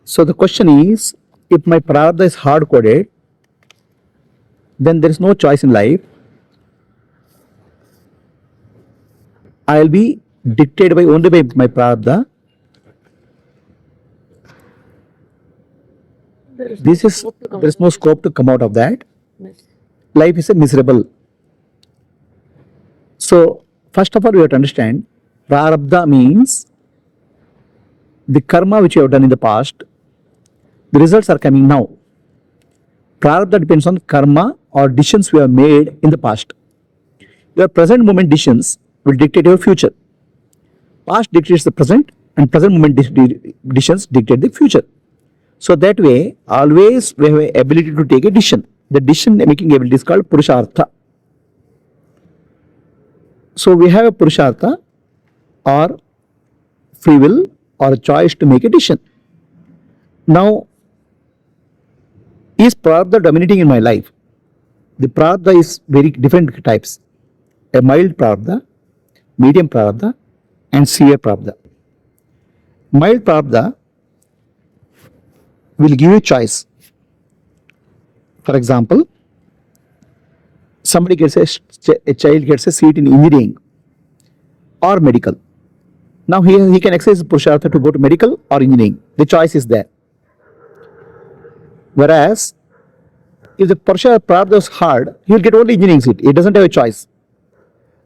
So the question is, if my prarabdha is hard coded, then there is no choice in life. I will be dictated by only by my prarabdha. There is no scope to come out of that. Life is a miserable. So first of all, we have to understand, prarabdha means the karma which you have done in the past. The results are coming now. Prarabdha depends on karma or decisions we have made in the past. Your present moment decisions will dictate your future. Past dictates the present, and present moment decisions dictate the future. So that way, always we have an ability to take a decision. The decision making ability is called purushartha. So we have a purushartha or free will or a choice to make a decision. Now, is prarabdha dominating in my life? The prarabdha is very different types. A mild prarabdha, medium prarabdha, and severe prarabdha. Mild prarabdha will give you choice. For example, somebody gets a child gets a seat in engineering or medical. Now he can exercise purushartha to go to medical or engineering. The choice is there. Whereas, if the prarabdha is hard, he will get only engineering seat. He doesn't have a choice.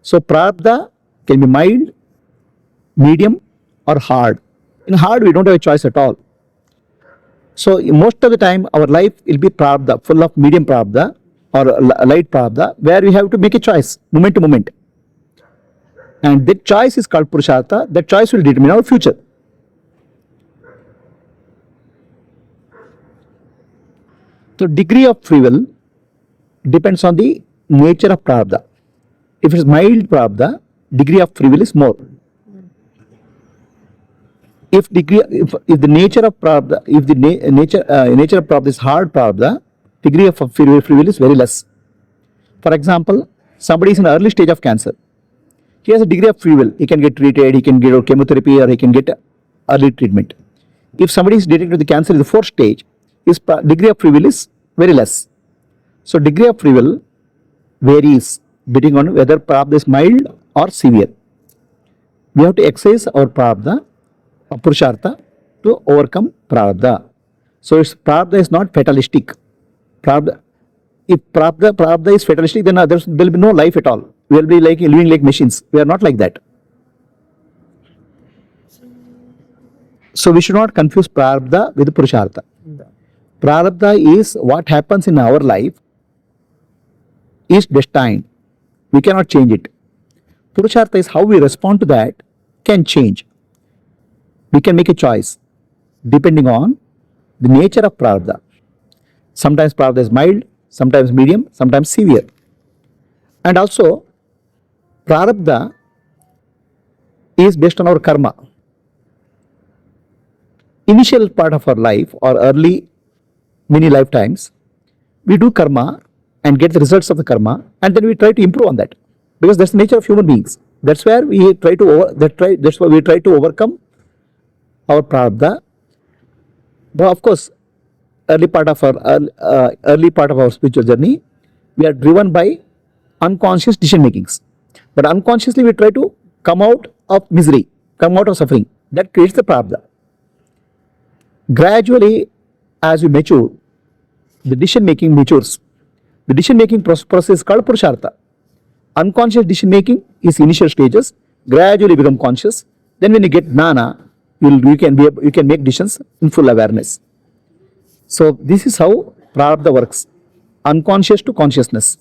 So prarabdha can be mild, medium, or hard. In hard, we don't have a choice at all. So most of the time, our life will be prarabdha, full of medium prarabdha or light prarabdha, where we have to make a choice, moment to moment. And that choice is called purushartha. That choice will determine our future. So degree of free will depends on the nature of prarabdha. If it is mild prarabdha, degree of free will is more. If the nature of prarabdha, if the nature of prarabdha is hard prarabdha, degree of free will is very less. For example, somebody is in an early stage of cancer. He has a degree of free will. He can get treated, he can get chemotherapy, or he can get early treatment. If somebody is detected with the cancer in the fourth stage, his degree of free will is very less. So degree of free will varies depending on whether prarabdha is mild or severe. We have to exercise our prarabdha or purushartha to overcome prarabdha. So prarabdha is not fatalistic. If prarabdha is fatalistic, then there will be no life at all. We will be like living like machines. We are not like that. So we should not confuse prarabdha with purushartha. Prarabdha is what happens in our life is destined. We cannot change it. Purushartha is how we respond to that can change. We can make a choice depending on the nature of prarabdha. Sometimes prarabdha is mild, sometimes medium, sometimes severe. And also, prarabdha is based on our karma. Initial part of our life or early many lifetimes, we do karma and get the results of the karma, and then we try to improve on that, because that's the nature of human beings. That's where we try to that's why we try to overcome our prarabdha. But of course, early part of our spiritual journey, we are driven by unconscious decision makings. But unconsciously, we try to come out of misery, come out of suffering. That creates the prarabdha. Gradually, as we mature, the decision making matures. The decision making process is called purushartha. Unconscious decision making is initial stages, gradually become conscious. Then when you get jnana, you can make decisions in full awareness. So this is how prarabdha works, unconscious to consciousness.